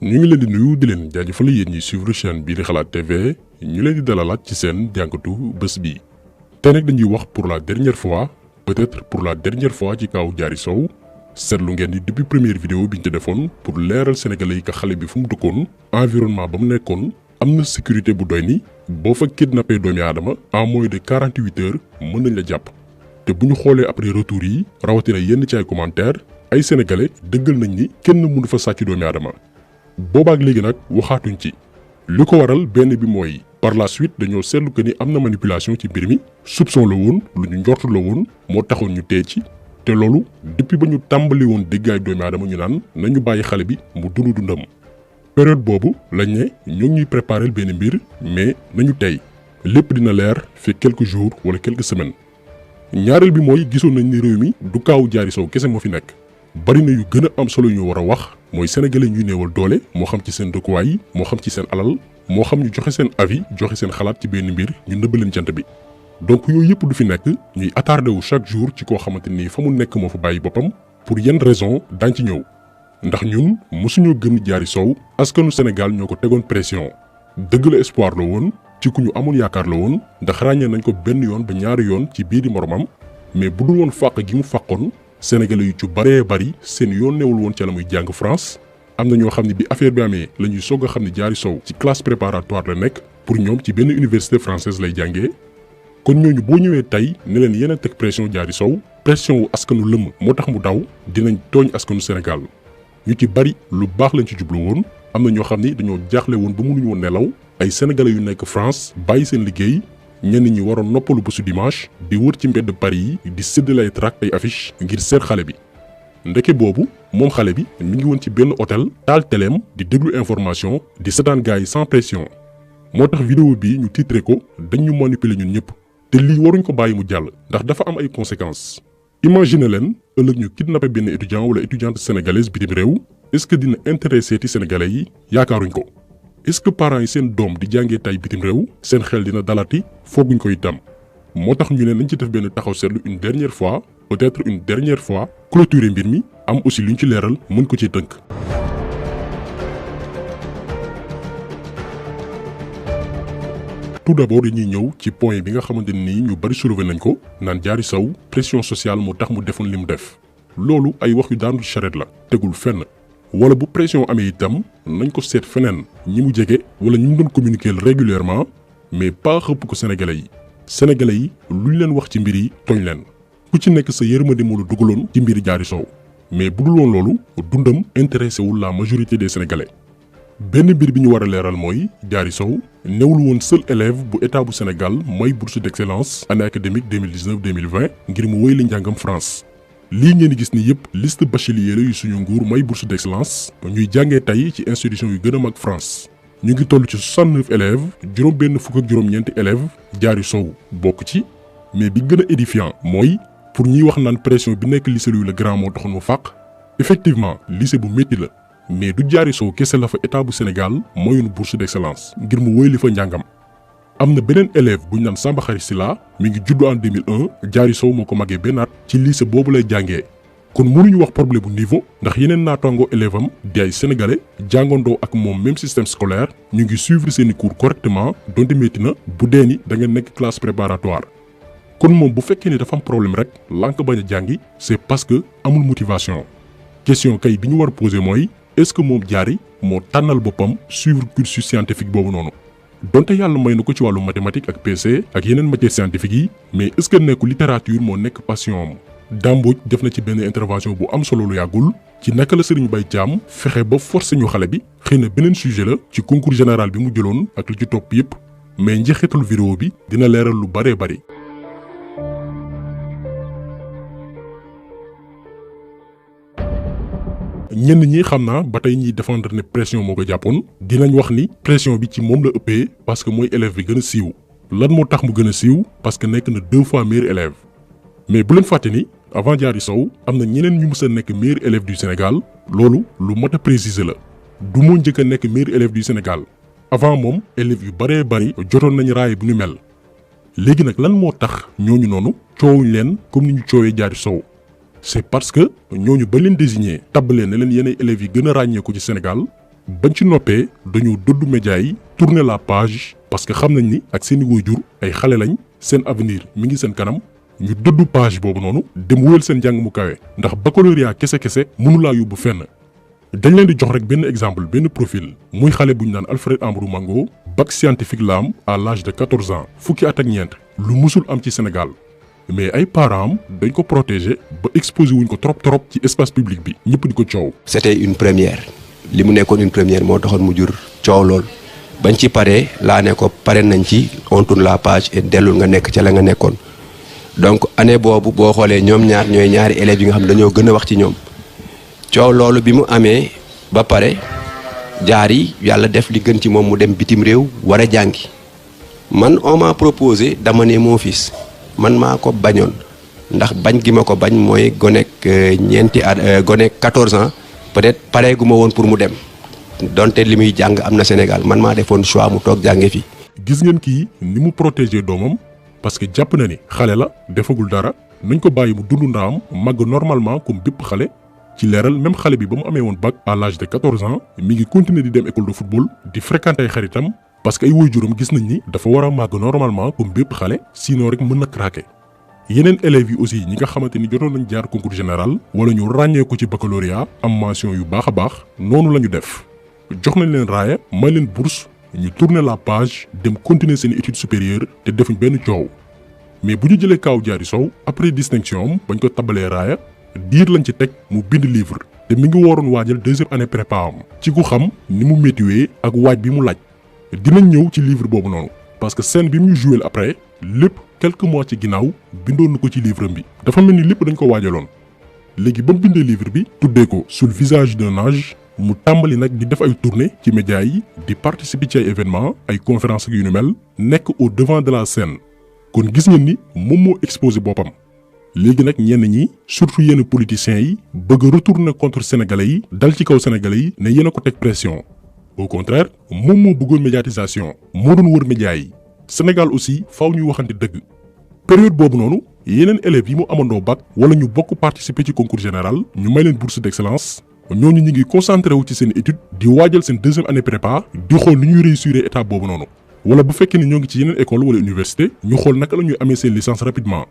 ñu ngi leen di nuyu di leen jaajëfal yéen ñi suivre chaîne bii di xalaat TV ñu leen di dalalaat ci seen jàngatu bés bi. te nag dañuy wax pour la dernière fois peut-être pour la dernière fois ci kaw Diary Sow seetlu ngeen ni depuis première vidéo bi ñu ci defoon pour leeral sénégalais yi ka xale bi fu mu dëkkoon environnement ba mu nekkoon am na sécurité bu doy ni boo fa kidnappé doomi aadama en moins de 48 heures mën nañ la jàpp. te bu ñu xoolee après retour yi rawatina yenn ci ay commentaires ay sénégalais dëggal nañ ni kenn mënu fa sàcc doomi aadama. boobaak léegi nag waxaatuñ ci li ko waral benn bi mooy par la suite dañoo seetlu que ni am na manipulation ci mbir mi soupçon la woon lu ñu njort la woon moo taxoon ñu tee ci te loolu depuis ba ñu tàmbali woon déggaay doomi aadama ñu naan nañu bàyyi xale bi mu dund dundam. période boobu lañ ne ñoo ngi ñuy préparer benn mbir mais nañu tey lépp dina leer fi quelques jours wala quelques semaines. ñaareel bi mooy gisoon nañ ni réew mi du kaawu Diary Sow kese moo fi nekk bari na yu gën a am solo yu ñu war a wax mooy sénégalais ñuy néewal doole moo xam ci seen dëkkuwaay yi moo xam ci seen alal moo xam ñu joxe seen avis joxe seen xalaat ci benn mbir ñu nëbb leen jant bi. donc yooyu yëpp du fi nekk ñuy attardé wu chaque jour ci koo xamante ni fa mu nekk moo fa bàyyi boppam pour yenn raison daañ ci ñëw ndax ñun mosuñoo gëm ni Diary Sow askanu Sénégal ñoo ko tegoon pression dëgg la espoir la woon ci ku ñu amoon yaakaar la woon ndax ràññee nañ ko benn yoon ba ñaari yoon ci biir di moromam mais bu dul woon fàq gi mu fàqoon sénégalais yu ci bëree bëri seen yoon newul woon ca la muy jàng France am na ñoo xam ne bi affaire bi amee la ñuy soog a xam ne Diary Sow ci classe préparatoire la nekk pour ñoom ci benn université française lay jàngee. kon ñooñu boo ñëwee tey ne leen yéen a teg pression Diary Sow pression wu askanu lëmm moo tax mu daw dinañ tooñ askanu Sénégal ñu ci bari lu baax lañ ci jublu woon am na ñoo xam ni dañoo jaaxle woon ba mënuñu woon nelaw ay sénégalais yu nekk France bàyyi seen liggéey ñenn ñi waroon noppalu bésu dimanche di wër ci mbedd Paris yi di séddale ay tract ay affiche ngir seet xale bi. ndeke boobu moom xale bi mi ngi woon ci benn hôtel taal teleem di déglu information di seetaan gars yi sans pression moo tax vidéo bi ñu titré ko dañ ñu manipuler ñun ñëpp te lii waruñ ko bàyyi mu jàll ndax dafa am ay conséquences. imagine leen ëllëg ñu kidnappé benn étudiant wala étudiante sénégalaise bitim réew est-ce que dina intéressé ci sénégalais yi yaakaaruñ ko. est-ce que parents yi seen doom di jàngee tay bitim réew seen xel dina dalati fooguñ ko itam moo tax ñu ne nañ ci def benn taxaw seetlu une dernière fois peut-être une dernière fois clôturer mbir mi am aussi luñ ci leeral mën ko ci tënk. tout d'abord dañuy ñëw ci point bi nga xamante ni ñu bari soulevé nañ ko naan Diary Sow pression sociale moo tax mu defoon li mu def loolu ay wax yu daanu charrette la tegul fenn. wala bu pression amee itam nañ ko seet feneen ñi mu jege wala ñi mu doon communiquer régulièrement mais pas xëpp ko sénégalais yi luñ leen wax ci mbir yi tooñ leen ku ci nekk sa yërmande moo la dugaloon ci mbiri Diary Sow mais bu dul woon loolu dundam intéressé wul la majorité des sénégalais. benn mbir bi ñu war a leeral mooy Diary Sow newul woon seul élève bu état bu Sénégal mooy bourse d'excellence année académique 2019-2020 ngir mu wéy li njàngam France. lii ngeen di gis ni yëpp liste bachelier la yu suñu nguur may bourse d'excellence ñuy jàngee tey ci institution yu gën a mag France ñu ngi toll ci 69 élèves juróom benn fukk ak juróom-ñeenti élèves Diary Sow bokk ci mais bi gën a édifiant mooy pour ñiy wax naan pression bi nekk lycée Louis le Grand moo taxoon mu fàq effectivement lycée bu métti la mais du Diary Sow kese la fa état bu Sénégal mooyoon bourse d'excellence ngir mu wéy li fa njàngam. am na beneen élève bu ñu naan Samba Khary Sylla mi ngi juddu en 2001 Diary Sow moo ko màggee benn at ci lycée boobu lay jàngee kon mënuñu wax problème bu niveau ndax yeneen naataangoo élève am di ay sénégalais jàngandoo ak moom même système scolaire ñu ngi suivre seeni cours correctement donte métti na bu dee ni da ngeen nekk classe préparatoire. kon moom bu fekkee ni dafa am problème rek lànk bañ a jàngi c'est parce que amul motivation question kay bi ñu war a poser mooy est-ce que moom Diary moo tànnal boppam suivre cursus scientifique boobu noonu. donte yàlla may na ko ci wàllu mathématique ak PC ak yeneen matières scientifiques yi mais est-ce que nekku littérature moo nekk passion am. Dame Mbodj def na ci benn intervention bu am solo lu yàggul ci naka la Serigne Mbaye Thiam fexe ba forcé ñu xale bi xëy na beneen sujet la ci concours général bi mu jëloon ak li ci topp yépp mais njeexital vidéo bi dina leeral lu baree bari. ñenn ñi xam naa ba tey ñiy défendre ne pression moo ko jàppoon dinañ wax ni pression bi ci moom la ëppee parce que mooy élève bi gën a siiw lan moo tax mu gën a siiw parce que nekk na 2 fois meilleur élève mais bu leen fàtte ni avant Diary Sow am na ñeneen ñu mës a nekk meilleur élève du Sénégal loolu lu mat a préciser la du moo njëkk a nekk meilleur élève du Sénégal avant moom élèves yu baree bari jotoon nañ raay bu ñu mel léegi nag lan moo tax ñooñu noonu coowuñ leen comme ni ñu coowee Diary Sow. c'est parce que ñooñu ba leen désigné tabb leen ne leen yeneen élèves yi gën a ràññeeku ci Sénégal bañ ci noppee dañoo dëddu média yi tourner la page parce que xam nañ ni ak seeni waajur ay xale lañ seen avenir mi ngi seen kanam ñu dëddu page boobu noonu dem wéyal seen njàng mu kawe ndax baccalauréat kese mënu laa yóbbu fenn. dañ leen di jox rek benn exemple benn profil muy xale bu ñu naan Alfred Amadou Mango bac scientifique la am à l'âge de 14 ans fukki at ak ñeent lu musul am ci Sénégal mais ay parents am dañ ko protéger ba exposé wuñ ko trop ci espace public bi ñëpp di ko coow. c'était une première li mu nekkoon une première moo taxoon mu jur coow lool bañ ci paree laa ne ko pare nañ ci on tourne la page et dellul nga nekk ca la nga nekkoon donc année boobu boo xoolee ñoom ñaar ñooy ñaari élèves yi nga xam dañoo gën a wax ci ñoom. coow loolu bi mu amee ba pare Diary yàlla def li gën ci moom mu dem bitim réew war a jàngi man on m'a proposé dama ne mon fils man maa ko bañoon ndax bañ gi ma ko bañ mooy gonek ñeenti at gonek 14 ans peut-être pareegu ma woon pour mu dem donte li muy jàng am na Sénégal man maa defoon choix mu toog jànge fi. gis ngeen kii ni mu protéger doomam parce que jàpp na ni xale la defagul dara nañ ko bàyyi mu dund ndaam màgg normalement comme bépp xale. ci leeral même xale bi ba mu amee woon bac à l'âge de 14 ans mi ngi continuer di dem école de football di fréquenter ay xaritam parce que ay waajuram gis nañ ni dafa war a màgg normalement comme bépp xale sinon rek mën na craquer. yeneen élèves yi aussi ñi nga xamante ni jotoon nañ jaar concours général wala ñu ràññee ko ci baccalauréat am mention yu baax a baax noonu la ñu def jox nañ leen raaya may leen bourse ñu tourner la page dem continuer seen études supérieures te defuñ benn coow mais bu ñu jëlee kaaw Diary Sow après distinction am bañ ko tabalee raaya. diir lañ ci teg mu bind livre te mi ngi waroon waajal deuxième année prépa am ci ku xam ni mu méttiwee ak waaj bi mu laaj dinañ ñëw ci livre boobu noonu parce que scène bi mu joué après lépp quelques mois ci ginnaaw bindoon na ko ci livre bi dafa mel ni lépp dañ ko waajaloon léegi ba mu bindee livre bi tuddee ko sous le visage d'un âge mu tàmbali nag di def ay tournée ci médias yi di participer ci ay événements ay conférences yu ñu mel nekk au devant de la scène kon gis ngeen ni moom moo exposé boppam. léegi nag ñenn ñi surtout yenn politiciens yi bëgg a retourner contre sénégalais yi dal ci kaw sénégalais yi ne yéen a ko teg pression au contraire moom moo bëggoon médiatisation moo doon wër médias yi Sénégal aussi faaw ñuy waxante dëgg. période boobu noonu yeneen élèves yi mu amandoo bac wala ñu bokk participer ci concours général ñu may leen bourse d'excellence ñooñu ñu ngi concentré wu ci seen étude di waajal seen deuxième année prépa di xool ni ñuy réussir étape boobu noonu wala bu fekkee ne ñoo ngi ci yeneen école wala université ñu xool naka la ñuy amee seen licence rapidement.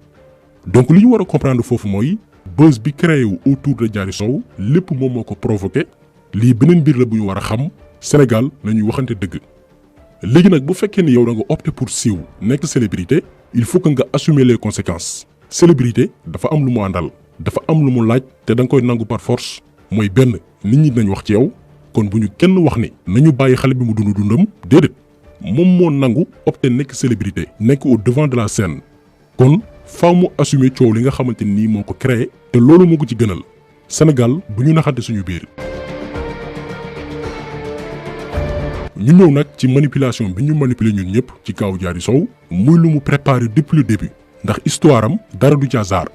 donc li ñu war a comprendre foofu mooy buzz bi créé wu autour de Diary Sow lépp moom moo ko provoqué lii beneen mbir la bu ñu war a xam Sénégal nañuy waxante dëgg. léegi nag bu fekkee ni yow da nga opté pour siiw nekk célébrité il faut que nga assumer les conséquences célébrité dafa am lu mu àndal dafa am lu mu laaj te da nga koy nangu par force mooy benn nit ñi nañ wax ci yow kon bu ñu kenn wax ni nañu bàyyi xale bi mu dund dundam déedéet moom moo nangu opté nekk célébrité nekk au devant de la scène kon. faaw mu assumer coow li nga xamante ni moo ko créé te loolu moo ko ci gënal Sénégal bu ñu naxante suñu biir. ñu ñëw nag ci manipulation bi ñu manipuler ñun ñëpp ci kaw Diary Sow muy lu mu préparé depuis le début ndax histoire am dara du ci hasard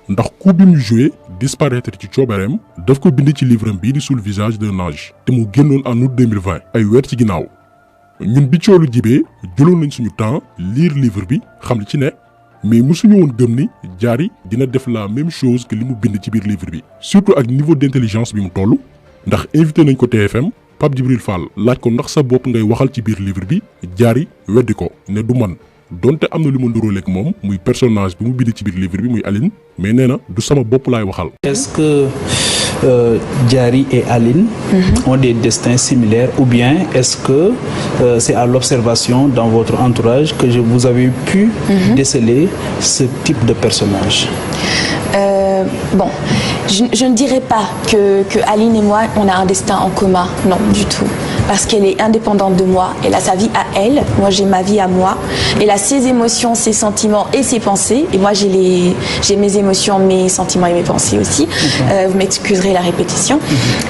ndax coup bi mu joué disparaître ci coobareem daf ko bind ci livre am bii di sous le visage d'un âge te mu génnoon en août 2020 ay weer ci ginnaaw ñun bi coow lu jibee jëloon nañ suñu temps lire livre bi xam li ci ne. mais musuñu woon gëm ni Diary dina def la même chose que li mu bind ci biir livre bi surtout ak niveau d'intelligence bi mu toll ndax invité nañ ko TFM Pape Djibril Fall laaj ko ndax sa bopp ngay waxal ci biir livre bi Diary weddi ko ne du man donte am na lu ma nduróoleeg moom muy personnage bi mu bind ci biir livre bi muy Aline mais nee na du sama bopp laay waxal. Est-ce que Diary et Aline ont des destins similaires ou bien est-ce que c'est à l'observation dans votre entourage que vous avez pu déceler ce type de personnage? Bon, je ne dirais pas que Aline et moi, on a un destin en commun. Non, du tout. Parce qu'elle est indépendante de moi. Elle a sa vie à elle. Moi, j'ai ma vie à moi. Elle a ses émotions, ses sentiments et ses pensées. Et moi, j'ai mes émotions, mes sentiments et mes pensées aussi. Vous m'excuserez la répétition.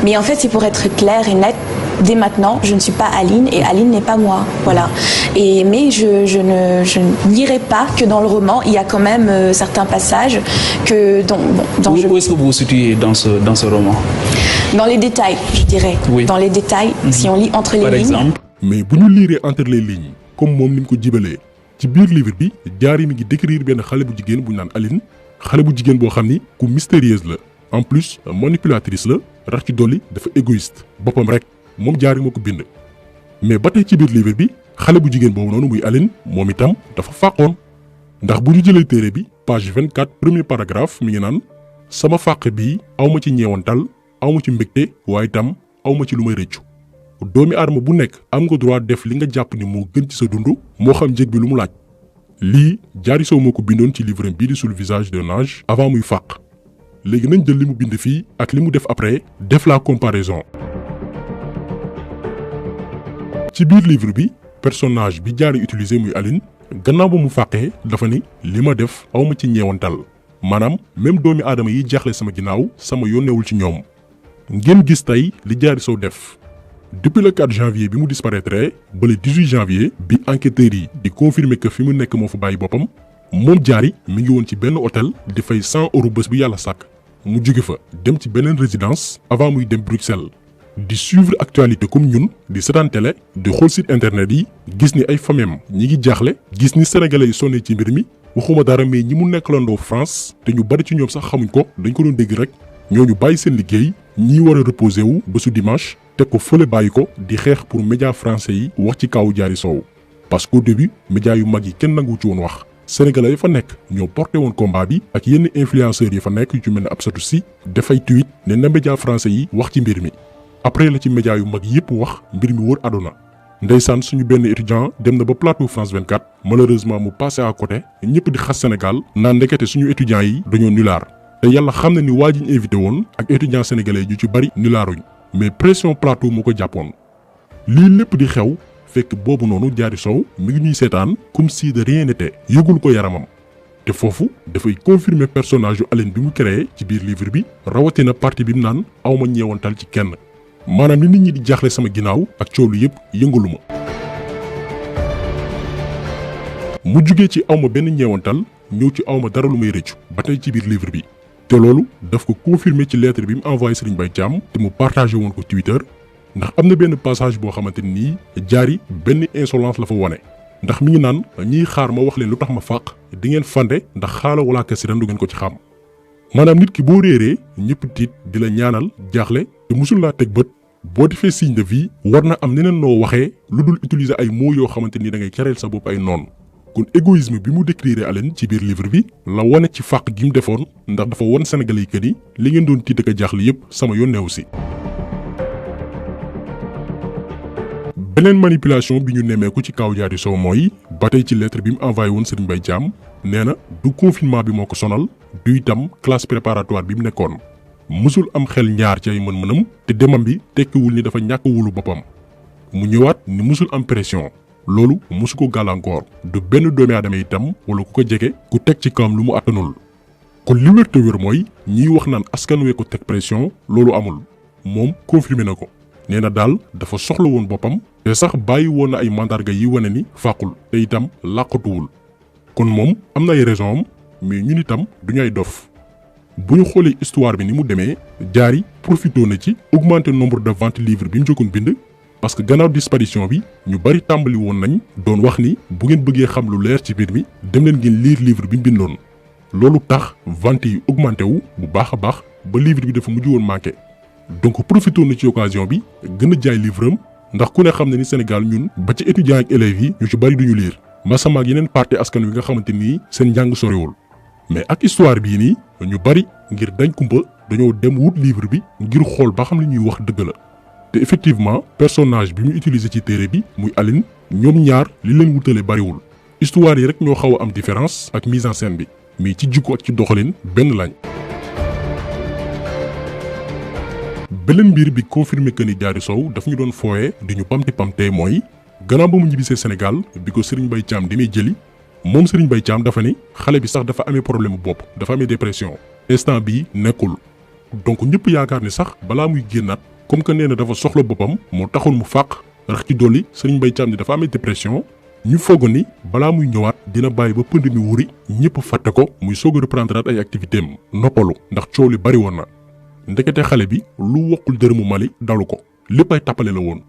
Mais en fait, c'est pour être clair et net. Dès maintenant, je ne suis pas Aline et Aline n'est pas moi. Voilà. Mais je ne nierai pas que dans le roman, il y a quand même certains passages que Où est-ce que vous vous situez dans ce roman? Dans les détails, je dirais. Oui. Dans les détails, si on lit entre les lignes. Exemple. Mais bu ñu lire entre les lignes comme moom ni mu ko jibalee ci biir livre bi Diary mi ngi décrire benn xale bu jigéen bu ñu naan Aline xale bu jigéen boo xam ni ku mystérieuse la en plus manipulatrice la rax ci dolli dafa égoïste boppam rek moom Diary moo ko bind. mais ba tey ci biir livre bi xale bu jigéen boobu noonu muy Aline moom itam dafa fàqoon ndax bu ñu jëlee téere bi page 24 premier paragraphe mi ngi naan sama fàq bii awma ci ñeewantal awma ci mbégte waaye itam awma ci lu may rëccu doomi aadama bu nekk am nga droit def li nga jàpp ni moo gën ci sa dund moo xam njëg bi lu mu laaj. lii Diary Sow moo ko bindoon ci livre bii di Sous le visage d'un ange avant muy fàq léegi nañ jël li mu bind fii ak li mu def après def la comparaison. ci biir livre bi personnage bi Diary utilisé muy Aline gannaaw ba mu fàqee dafa ni li ma def awma ci ñeewantal maanaam même doomi aadama yi jaaxle sama ginnaaw sama yónneewul ci ñoom. ngeen gis tey li Diary Sow def depuis le 4 janvier bi mu disparaître ba le 18 janvier bi enquêteurs yi di confirmer que fi mu nekk moo fa bàyyi boppam moom Diary mi ngi woon ci benn hôtel di fay 100 € bés bu yàlla sàkk mu jóge fa dem ci beneen résidence avant muy dem Bruxelles di suivre actualité comme ñun di seetaan télé di xool site internet yi gis ni ay famem ñi ngi jaaxle gis ni sénégalais yi sonné ci mbir mi waxuma dara mais ñi mu nekkalandoo France te ñu bari ci ñoom sax xamuñ ko dañ ko doon dégg rek ñooñu bàyyi seen liggéey ñii war a reposé wu bésu dimanche teg ko fële bàyyi ko di xeex pour média français yi wax ci kawu Diary Sow parce qu'au début média yu mag yi kenn nangu ci woon wax sénégalais yi fa nekk ñoo porté woon combat bi ak yenn influenceurs yi fa nekk yu ci mel ne Absatou Sy dafay tweet ne na média français yi wax ci mbir mi après la ci média yu mag yépp wax mbir mi wër àdduna ndeysaan suñu benn étudiant dem na ba plateau France 24 malheureusement mu passé à côté ñëpp di xas Sénégal naan ndekete suñu étudiants yi dañoo nulaar te yàlla xam na ni waa ji ñu invité woon ak étudiants sénégalais yu ci bari nulaaruñ mais pression plateau moo ko jàppoon. lii lépp di xew fekk boobu noonu Diary Sow mi ngi ñuy seetaan comme si de rien n'était yëgul ko yaramam te foofu dafay confirmer personnage yu Aline bi mu créé ci biir livre bi rawatina partie bi mu naan awma ñeewantal ci kenn maanaam ni nit ñi di jaaxle sama ginnaaw ak coow lu yëpp yëngalu ma. mu jugee ci awma benn ñeewantal ñëw ci awma dara lu may rëccu ba tey ci biir livre bi te loolu daf ko confirmer ci lettre bi mu envoyé Serigne Mbaye Thiam te mu partagé woon ko Twitter ndax am na benn passage boo xamante ni Diary benn insolence la fa wane ndax mi ngi naan ñiy xaar ma wax leen lu tax ma fàq di ngeen fande ndax xaala wala kasiran du ngeen ko ci xam maanaam nit ki boo réeree ñëpp tiit di la ñaanal jaaxle te musul laa teg bët boo defee signe de vie war na am neneen noo waxee lu dul utiliser ay mots yoo xamante ni da ngay careel sa bopp ay noon kon égoïsme bi mu décrire Aline ci biir livre bi la wane ci fàq gi mu defoon ndax dafa won Sénégalais yi que ni li ngeen doon tiit ak a jaaxle yépp sama yoon neewu si. beneen manipulation bi ñu nemmeeku ci kaw Diary Sow mooy ba tey ci lettre bi mu envoyé woon Serigne Mbaye Thiam nee na du confinement bi moo ko sonal du itam classe préparatoire bi mu nekkoon musul am xel ñaar ci ay mën-mënam te demam bi tekkiwul ni dafa ñàkk wulu boppam mu ñëwaat ni musul am pression. loolu musu ko gàllankoor du benn doomi aadama itam wala ku ko jege ku teg ci kawam lu mu attanul kon li wér te wér mooy ñiy wax naan askan wee ko teg pression loolu amul moom confirmé na ko nee na daal dafa soxla woon boppam te sax bàyyi woon na ay mandarga yi wane ni fàqul te itam làqatuwul kon moom am na ay raison am mais ñun itam duñu ay dof bu ñu xoolee histoire bi ni mu demee Diary profité na ci augmenter nombre de ventes livre bi mu jokkoon bind parce que gannaaw disparition bi ñu bari tàmbali woon nañ doon wax ni bu ngeen bëggee xam lu leer ci mbir mi dem leen ngeen lire livre bi mu bindoon loolu tax vente yi augmenté wu bu baax a baax ba livre bi dafa mujj woon manqué donc profité na ci occasion bi gën a jaay livre am ndax ku ne xam ne ni Sénégal ñun ba ci étudiants ak élèves yi ñu ci bari duñu lire masama ak yeneen partie askan wi nga xamante ni seen njàng soriwul mais ak histoire bii nii ñu bari ngir dañ kumpa dañoo dem wut livre bi ngir xool ba xam li ñuy wax dëgg la. te effectivement personnage bi mu utilisé ci téere bi muy Aline ñoom ñaar li leen wutale bariwul histoire yi rek ñoo xaw a am différence ak mise en scène bi mais ci jikko ak ci doxalin benn lañ. beneen mbir bi confirmé que ni Diary Sow daf ñu doon fooye di ñu pamte mooy gannaaw ba mu ñibbisee Sénégal bi ko Serigne Mbaye Thiam demee jëli moom Serigne Mbaye Thiam dafa ni xale bi sax dafa amee problème bopp dafa amee dépression instant bii nekkul donc ñëpp yaakaar ni sax balaa muy génnaat. comme que nee na dafa soxla boppam moo taxoon mu fàq rax ci dolli Serigne Mbaye Thiam ni dafa amee dépression ñu foog ni balaa muy ñëwaat dina bàyyi ba pënd mi wuri ñëpp fàtte ko muy soog a reprendre ay activité am noppalu ndax coow li bari woon na ndekete xale bi lu wokkul dërëmu Mali dalu ko lépp ay tappale la woon.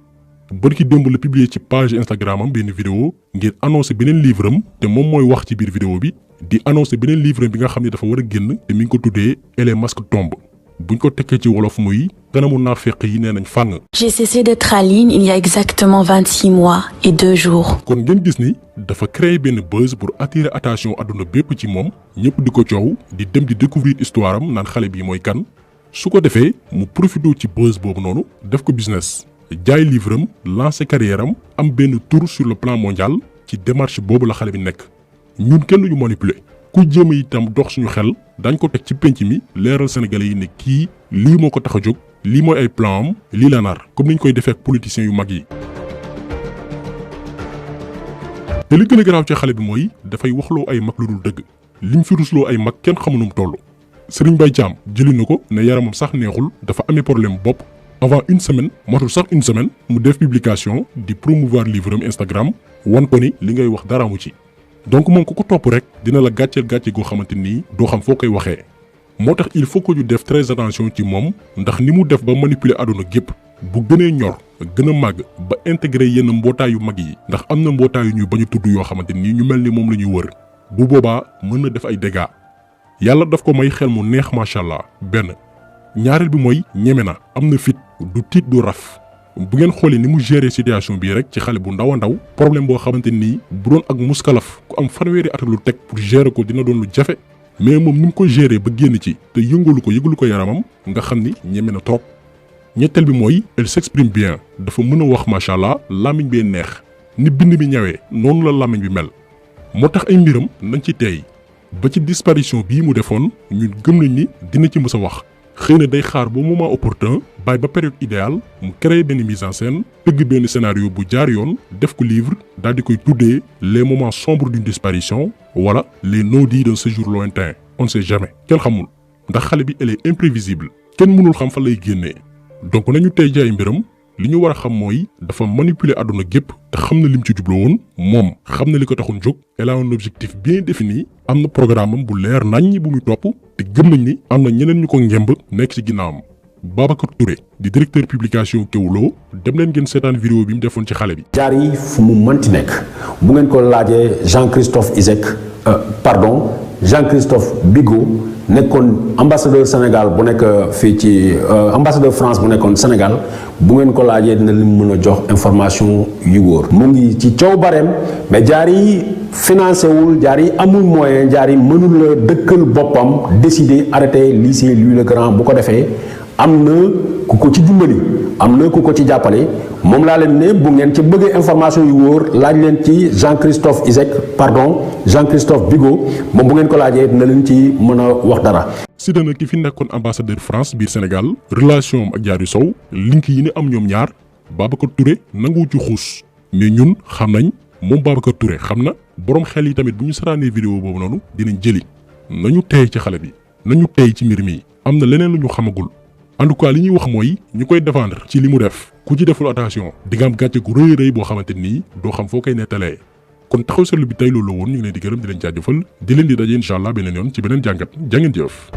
bërki démb la publier ci page Instagram am benn vidéo ngir annoncé beneen livre am te moom mooy wax ci biir vidéo bi di annoncé beneen livre am bi nga xam ne dafa war a génn te mi ngi ko tuddee Et les masques tombent buñ ko tekkee ci wolof muy kanamu naafeq yi nee nañ fàng. J'ai cessé d'être Aline il y a exactement 26 mois et 2 jours. kon ngeen gis ni dafa créer benn buzz pour attirer attention àdduna bépp ci moom ñëpp di ko coow di dem di découvrir histoire am naan xale bii mooy kan su ko defee mu profité ci buzz boobu noonu def ko business jaay livre am lancé carrière am benn tour sur le plan mondial ci démarche boobu la xale bi nekk ñun kenn duñu manipuler ku jéem a itam dox suñu xel dañ ko teg ci penc mi leeral sénégalais yi ne kii lii moo ko tax a jóg lii mooy ay plan am lii la nar comme niñ koy defee ak politiciens yu mag yi. te li gën a garaaw ci xale bi mooy dafay waxloo ay mag lu dul dëgg liñ fi rusloo ay mag kenn xamu nu mu toll Serigne Mbaye Thiam jëli na ko ne yaramam sax neexul dafa amee problème bopp avant une semaine matul sax une semaine mu def publication di promouvoir livre am Instagram wan ko ni li ngay wax dara mu ci. donc moom ku ko topp rek dina la gàcceel gàcce goo xamante ni doo xam foo koy waxee moo tax il faut que ñu def très attention ci moom ndax ni mu def ba manipuler àdduna gépp bu gënee ñor gën a màgg ba intégrer yenn mbootaay yu mag yi ndax am na mbootaay yu ñuy bañ a tudd yoo xamante ni ñu mel ni moom la ñuy wër bu boobaa mën na def ay dégâts yàlla daf ko may xel mu neex macha allah benn ñaareel bi mooy ñeme na am na fit du tiit du raf. bu ngeen xoolee ni mu gérer situation bii rek ci xale bu ndaw a ndaw problème boo xamante ni bu doon ak muskalaf ku am fanweeri at lu teg pour gérer ko dina doon lu jafe mais moom ni mu ko gérer ba génn ci te yëngalu ko yaramam nga xam ni ñeme na trop. ñetteel bi mooy elle s'exprime bien dafa mën a wax macha allah làmmiñ bee neex ni bind bi ñawee noonu la làmmiñ bi mel moo tax ay mbiram nañ ci teey ba ci disparition bii mu defoon ñun gëm nañ ni dina ci mës a wax. xëy na day xaar ba moment opportun bàyyi ba période idéale mu créer benn mise en scène tëgg benn scénario bu jaar yoon def ko livre daal di koy tuddee les moments sombres d'une disparition wala les non-dits d'un séjour lointain on ne sait jamais kenn xamul ndax xale bi elle est imprévisible kenn mënul xam fa lay génnee donc nañu tey jaay mbiram li ñu war a xam mooy dafa manipuler àdduna gépp te xam na lim ci jublu woon moom xam na li ko taxoon jóg elle a un objectif bien défini am na programme am bu leer naññ bu muy topp te gëm nañ ni am na ñeneen ñu ko ngemb nekk ci ginnaawam. Babacar Touré di directeur publication Kewoulo dem leen ngeen seetaan vidéo bi mu defoon ci xale bi. jaar yi fu mu mënti nekk bu ngeen ko laajee Jean-Christophe Bigot nekkoon ambassadeur Sénégal bu nekk fii ci ambassadeur France bu nekkoon Sénégal bu ngeen ko laajee dina lim mën a jox information yu wóor. mu ngi ci coow bareem mais jaar yi financé wul jaar yi amul moyen jaar yi mënul la dëkkal boppam décider arrêter lycée Louis le Grand bu ko defee am na ku ko ci dimbali am na ku ko ci jàppale moom laa leen ne bu ngeen ci bëggee information yu wóor laaj leen ci Jean-Christophe Bigot moom bu ngeen ko laajee dina leen ci mën a wax dara. Sida na ki fi nekkoon ambassadeur France biir Sénégal relation am ak Diary Sow link yi ni am ñoom ñaar Babacar Touré nanguwu ci xuus mais ñun xam nañ moom Babacar Touré xam na borom xel yi tamit bu ñu saraanee vidéo boobu noonu dinañ jëli nañu tey ci xale bi nañu tey ci mbir mi am na leneen lu ñu xamagul. en tout cas li ñuy wax mooy ñu koy défendre ci li mu def ku ci deful attention di nga am gàcce gu rëy rëy boo xamante nii doo xam foo koy nettalee kon taxaw seetlu bi tey loolu la woon ñu ngi leen di gërëm di leen jaajëfal di leen di daje incha allah beneen yoon ci beneen jàngat jàngeen jëf.